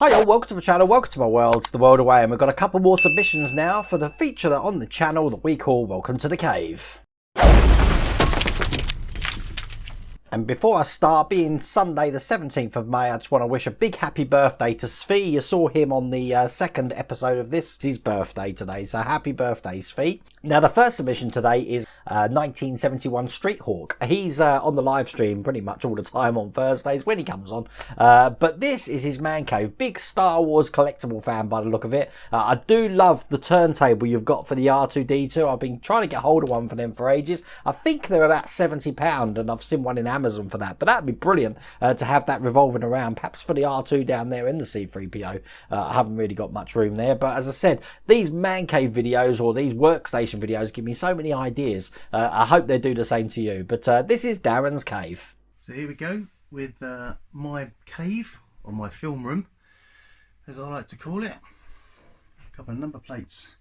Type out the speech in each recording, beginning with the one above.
Hi all, welcome to my channel, welcome to my world, the world away, and we've got a couple more submissions now for the feature on the channel that we call Welcome to the Cave. And before I start, being Sunday the 17th of May, I just want to wish a big happy birthday to Svi. You saw him on the second episode of this. It's his birthday today, so happy birthday, Svi. Now, the first submission today is 1971streethawk. He's on the live stream pretty much all the time on Thursdays when he comes on. But this is his man cave. Big Star Wars collectible fan by the look of it. I do love the turntable you've got for the R2-D2. I've been trying to get hold of one for them for ages. I think they're about £70 and I've seen one in Amazon for that, but that'd be brilliant to have that revolving around, perhaps for the R2 down there in the C3PO. I haven't really got much room there, but as I said, these man cave videos or these workstation videos give me so many ideas. I hope they do the same to you, but this is Darren's cave. So here we go with my cave, or my film room as I like to call it. A couple of number plates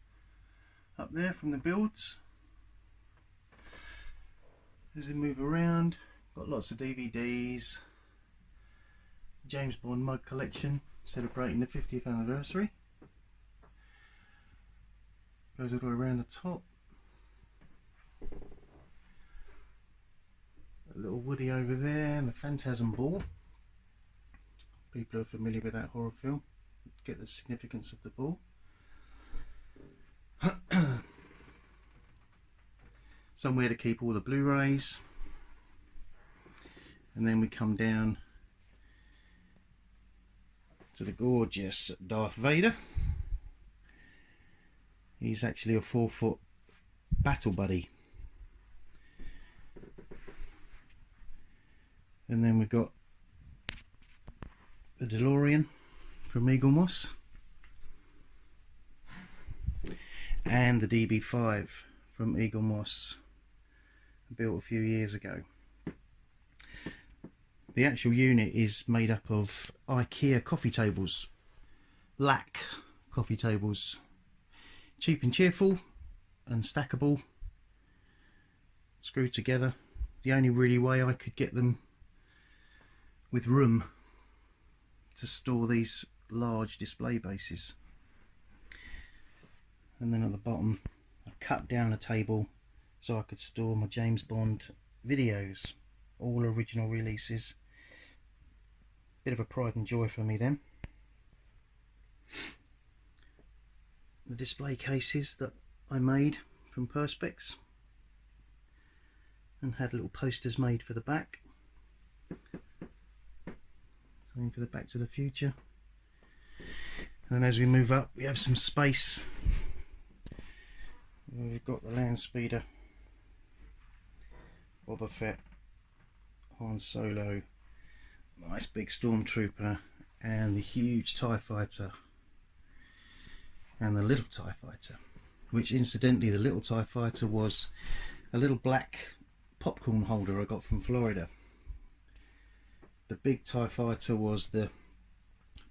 up there from the builds. As we move around, got lots of DVDs, James Bond mug collection celebrating the 50th anniversary. Goes all the way around the top. A little Woody over there and the Phantasm ball. People who are familiar with that horror film get the significance of the ball. Somewhere to keep all the Blu-rays. And then we come down to the gorgeous Darth Vader. He's actually a 4-foot battle buddy. And then we've got the DeLorean from Eagle Moss. And the DB5 from Eagle Moss, built a few years ago. The actual unit is made up of IKEA coffee tables, lac coffee tables, cheap and cheerful and stackable, screwed together. The only really way I could get them with room to store these large display bases. And then at the bottom I've cut down a table so I could store my James Bond videos, all original releases. Bit of a pride and joy for me then. The display cases that I made from Perspex and had little posters made for the back. Same for the Back to the Future. And as we move up we have some space. We've got the land speeder, Boba Fett, Han Solo, nice big stormtrooper, and the huge TIE fighter, and the little TIE fighter, which incidentally the little TIE fighter was a little black popcorn holder I got from Florida. The big TIE fighter was the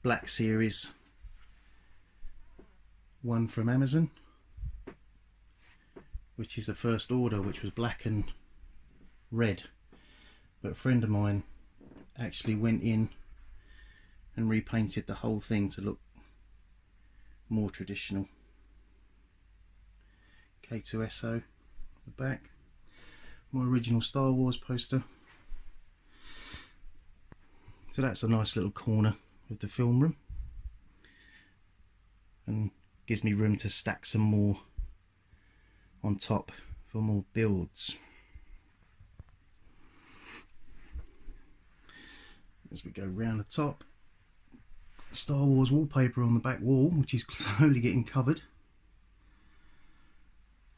Black Series one from Amazon, which is the first order, which was black and red. But a friend of mine actually went in and repainted the whole thing to look more traditional. K2SO, the back. My original Star Wars poster. So that's a nice little corner of the film room, and gives me room to stack some more on top for more builds. As we go round the top, Star Wars wallpaper on the back wall, which is slowly getting covered.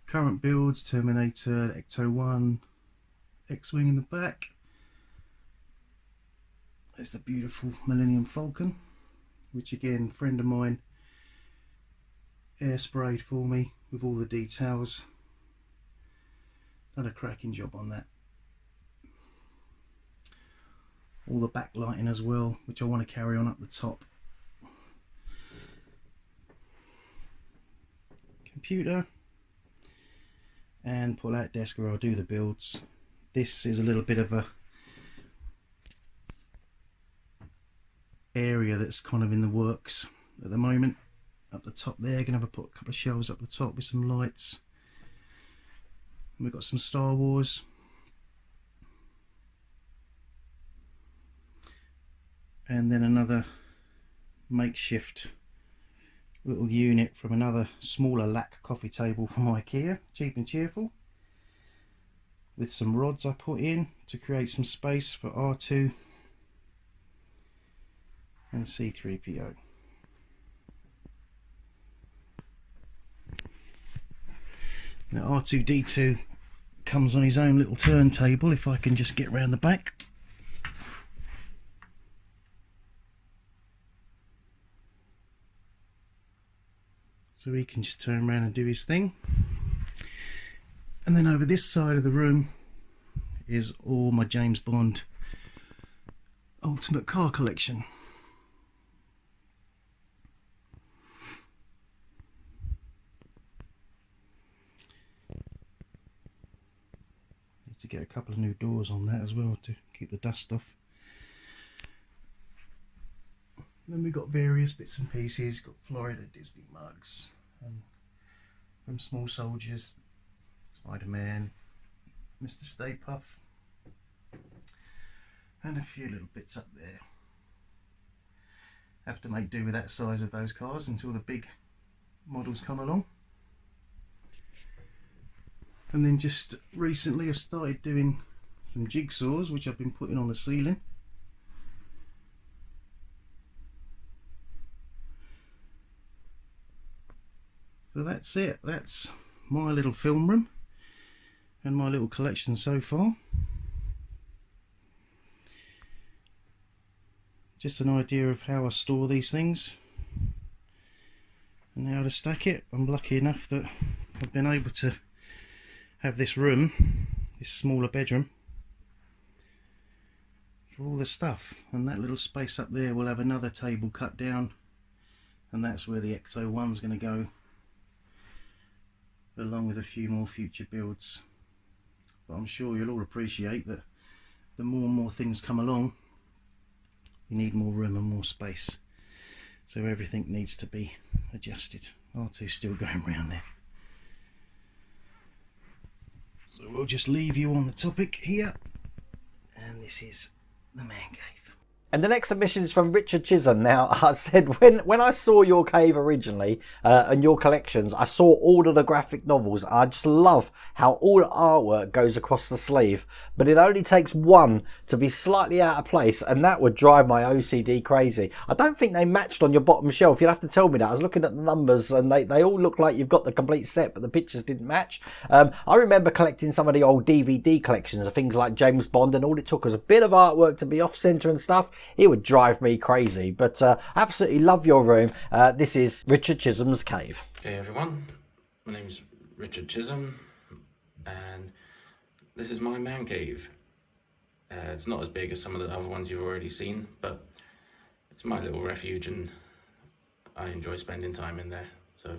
Current builds: Terminator, Ecto-1, X-Wing in the back. There's the beautiful Millennium Falcon, which again, a friend of mine air sprayed for me with all the details. Done a cracking job on that. All the backlighting as well, which I want to carry on up the top. Computer and pull out desk where I'll do the builds. This is a little bit of a area that's kind of in the works at the moment. Up the top there, gonna put a couple of shelves up the top with some lights. And we've got some Star Wars. And then another makeshift little unit from another smaller lac coffee table from IKEA, cheap and cheerful, with some rods I put in to create some space for R2 and C3PO. Now R2D2 comes on his own little turntable, if I can just get round the back. So he can just turn around and do his thing. And then over this side of the room is all my James Bond ultimate car collection. Need to get a couple of new doors on that as well to keep the dust off. Then we've got various bits and pieces, got Florida Disney mugs, from Small Soldiers, Spider-Man, Mr. Stay Puft, and a few little bits up there. Have to make do with that size of those cars until the big models come along. And then just recently I started doing some jigsaws, which I've been putting on the ceiling. So that's it, that's my little film room and my little collection so far. Just an idea of how I store these things and how to stack it. I'm lucky enough that I've been able to have this room, this smaller bedroom, for all the stuff, and that little space up there will have another table cut down, and that's where the Ecto 1's going to go, along with a few more future builds. But I'm sure you'll all appreciate that the more and more things come along, you need more room and more space, so everything needs to be adjusted. R2's still going round there, so we'll just leave you on the topic here, and this is the man cave. And the next submission is from Richard Chisholm. Now, I said when I saw your cave originally and your collections, I saw all of the graphic novels. I just love how all the artwork goes across the sleeve, but it only takes one to be slightly out of place, and that would drive my OCD crazy. I don't think they matched on your bottom shelf. You'd have to tell me that. I was looking at the numbers and they all look like you've got the complete set, but the pictures didn't match. I remember collecting some of the old DVD collections of things like James Bond, and all it took was a bit of artwork to be off center and stuff. It would drive me crazy, but absolutely love your room. This is Richard Chisholm's cave. Hey everyone, my name's Richard Chisholm, and this is my man cave. It's not as big as some of the other ones you've already seen, but it's my little refuge and I enjoy spending time in there. So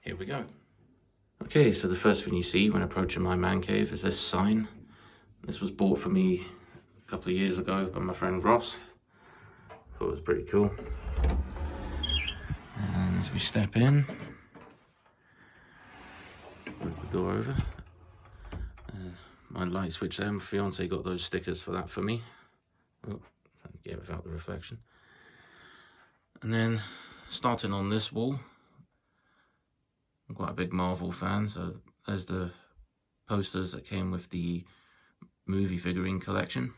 here we go. Okay, so the first thing you see when approaching my man cave is this sign. This was bought for me a couple of years ago by my friend Ross. Thought it was pretty cool. And as we step in, there's the door over. My light switch there, my fiance got those stickers for that for me. Oh, yeah, without the reflection. And then starting on this wall, I'm quite a big Marvel fan, so there's the posters that came with the movie figurine collection.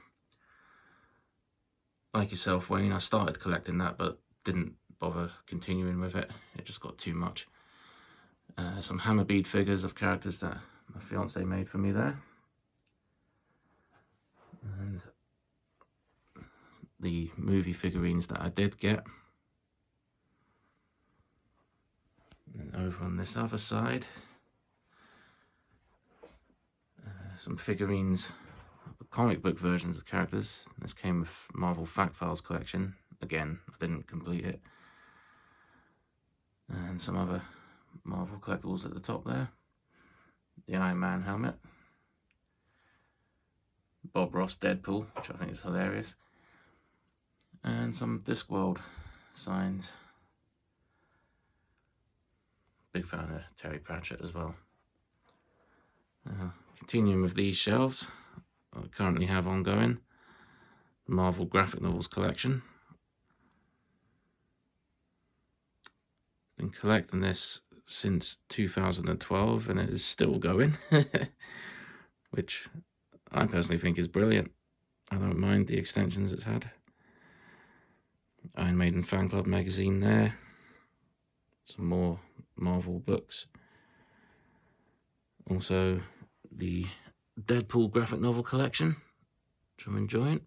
Like yourself, Wayne, I started collecting that but didn't bother continuing with it. It just got too much. Some hammer bead figures of characters that my fiance made for me there. And the movie figurines that I did get. And over on this other side, some figurines, comic book versions of characters. This came with Marvel Fact Files collection. Again, I didn't complete it. And some other Marvel collectibles at the top there. The Iron Man helmet. Bob Ross Deadpool, which I think is hilarious. and some Discworld signs. Big fan of Terry Pratchett as well. Continuing with these shelves, I currently have ongoing Marvel graphic novels collection. Been collecting this since 2012 and it is still going, which I personally think is brilliant. I don't mind the extensions it's had. Iron Maiden Fan Club magazine there. Some more Marvel books. Also the Deadpool graphic novel collection, which I'm enjoying.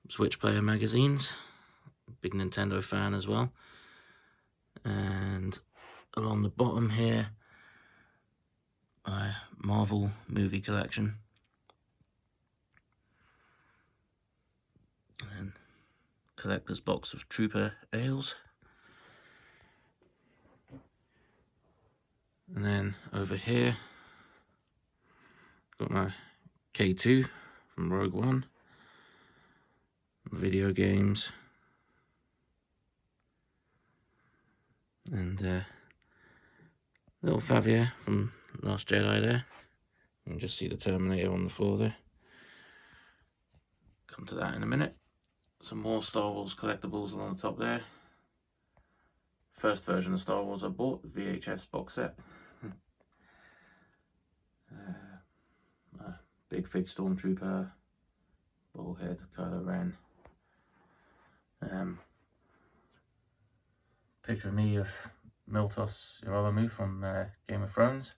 Switch Player magazines. Big Nintendo fan as well. And along the bottom here, my Marvel movie collection. And collector's box of Trooper ales. And then over here, got my K2 from Rogue One. Video games. And little Favier from Last Jedi there. You can just see the Terminator on the floor there. Come to that in a minute. Some more Star Wars collectibles along the top there. First version of Star Wars I bought, the VHS box set. Big Fig Stormtrooper, Bullhead, Kylo Ren. Picture of me of Miltos Irolomu from Game of Thrones.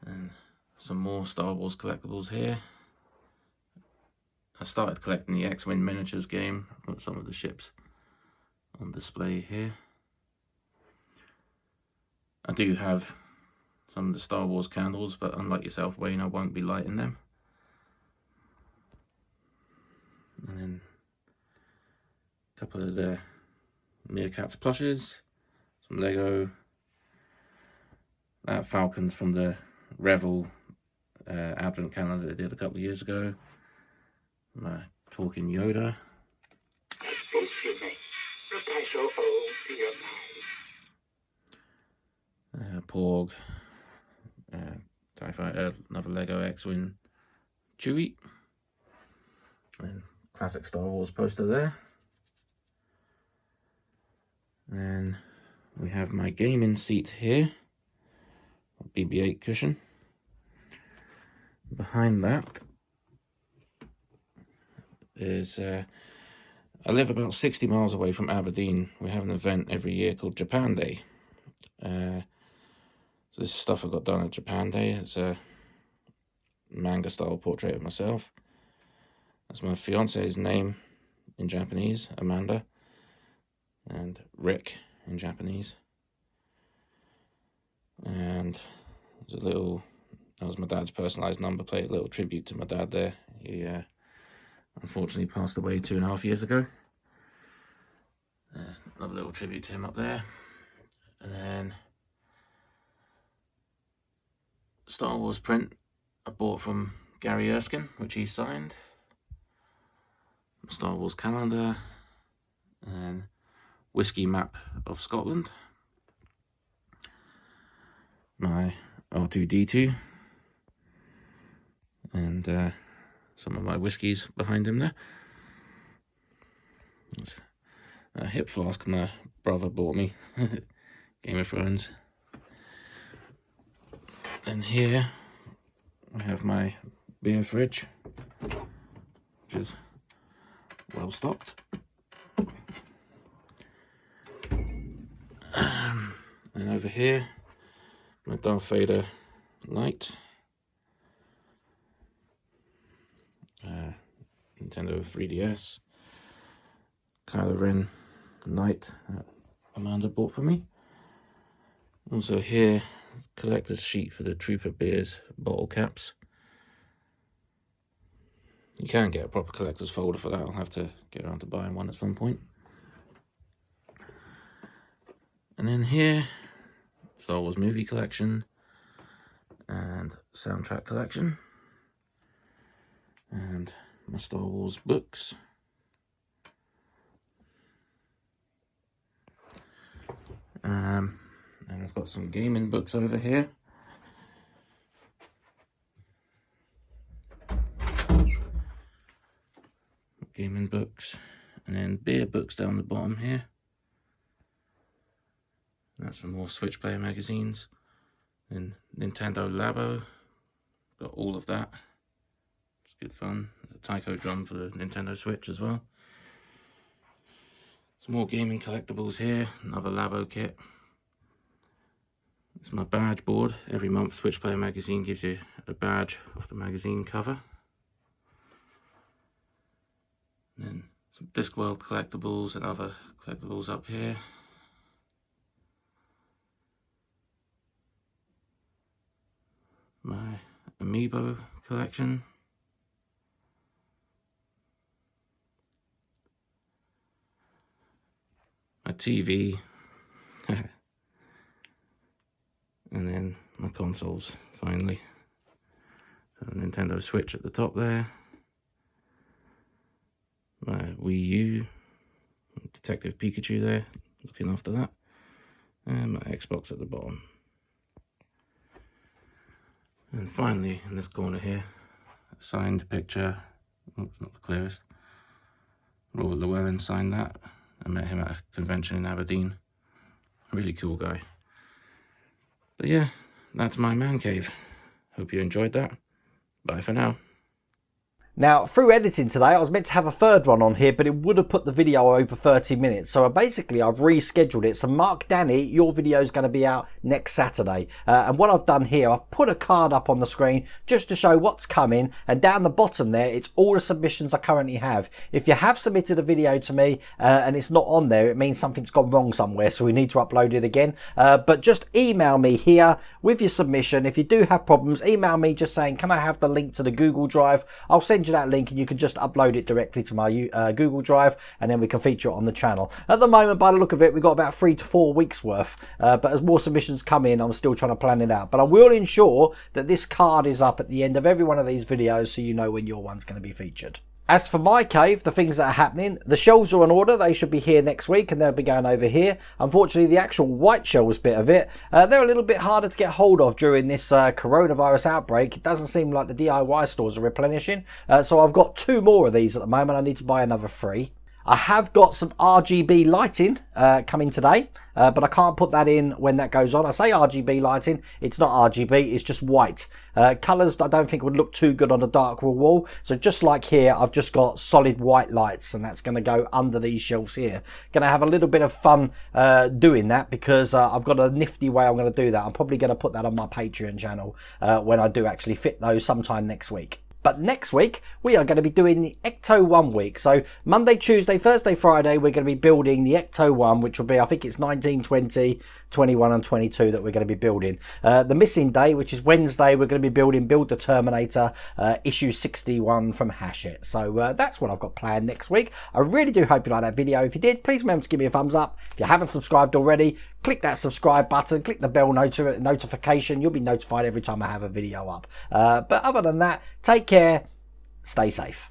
And some more Star Wars collectibles here. I started collecting the X-Wing miniatures game. I've got some of the ships on display here. I do have some of the Star Wars candles, but unlike yourself, Wayne, I won't be lighting them. And then a couple of the Meerkats plushes, some Lego, that Falcon's from the Revel advent calendar they did a couple of years ago. My talking Yoda. Porg, TIE Fighter, another Lego X-Wing Chewie, and classic Star Wars poster there. Then we have my gaming seat here, BB-8 cushion. Behind that is, I live about 60 miles away from Aberdeen. We have an event every year called Japan Day. So this is stuff I got done at Japan Day. It's a manga style portrait of myself. That's my fiance's name in Japanese, Amanda, and Rick in Japanese. And there's a little, that was my dad's personalised number plate, a little tribute to my dad there. He unfortunately passed away 2.5 years ago. Another little tribute to him up there. And then Star Wars print I bought from Gary Erskine, which he signed. Star Wars calendar. And whiskey map of Scotland. My R2-D2. And some of my whiskies behind him there. That's a hip flask my brother bought me. Game of Thrones. And here I have my beer fridge, which is well stocked. And over here, my Darth Vader light. Nintendo 3DS. Kylo Ren light that Amanda bought for me. Also here, collector's sheet for the Trooper beers bottle caps. You can get a proper collector's folder for that. I'll have to get around to buying one at some point. And then here, Star Wars movie collection and soundtrack collection. and my Star Wars books. And I've got some gaming books over here. Gaming books, and then beer books down the bottom here. That's some more Switch Player magazines. And Nintendo Labo, got all of that. It's good fun. There's a taiko drum for the Nintendo Switch as well. Some more gaming collectibles here, another Labo kit. It's my badge board. Every month Switch Player magazine gives you a badge off the magazine cover. And then some Discworld collectibles and other collectibles up here. My Amiibo collection. My TV. And then my consoles, finally. So Nintendo Switch at the top there. My Wii U. Detective Pikachu there, looking after that. And my Xbox at the bottom. And finally, in this corner here, a signed picture. Oh, it's not the clearest. Robert Llewellyn signed that. I met him at a convention in Aberdeen. Really cool guy. But yeah, that's my man cave. Hope you enjoyed that. Bye for now. Now, through editing today, I was meant to have a third one on here, but it would have put the video over 30 minutes. So basically, I've rescheduled it. So Mark Danny, your video is going to be out next Saturday. And what I've done here, I've put a card up on the screen just to show what's coming. And down the bottom there, it's all the submissions I currently have. If you have submitted a video to me and it's not on there, it means something's gone wrong somewhere. So we need to upload it again. But just email me here with your submission. If you do have problems, email me just saying, can I have the link to the Google Drive? I'll send you that link and you can just upload it directly to my Google Drive, and then we can feature it on the channel. At the moment, by the look of it, we've got about 3 to 4 weeks worth, but as more submissions come in, I'm still trying to plan it out. But I will ensure that this card is up at the end of every one of these videos so you know when your one's going to be featured. As for my cave, the things that are happening, the shelves are on order. They should be here next week and they'll be going over here. Unfortunately, the actual white shelves bit of it, they're a little bit harder to get hold of during this coronavirus outbreak. It doesn't seem like the DIY stores are replenishing. So I've got 2 more of these at the moment. I need to buy another 3. I have got some RGB lighting coming today, but I can't put that in when that goes on. I say RGB lighting, it's not RGB, it's just white. Colours I don't think would look too good on a dark wool wall. So just like here, I've just got solid white lights, and that's going to go under these shelves here. Going to have a little bit of fun doing that because I've got a nifty way I'm going to do that. I'm probably going to put that on my Patreon channel when I do actually fit those sometime next week. But next week, we are going to be doing the Ecto 1 week. So Monday, Tuesday, Thursday, Friday, we're going to be building the Ecto 1, which will be, I think it's 19, 20, 21 and 22 that we're going to be building. The missing day, which is Wednesday, we're going to be building Build the Terminator, issue 61 from Hachette. So that's what I've got planned next week. I really do hope you like that video. If you did, please remember to give me a thumbs up. If you haven't subscribed already, click that subscribe button, click the bell notification. You'll be notified every time I have a video up. But other than that, take care, stay safe.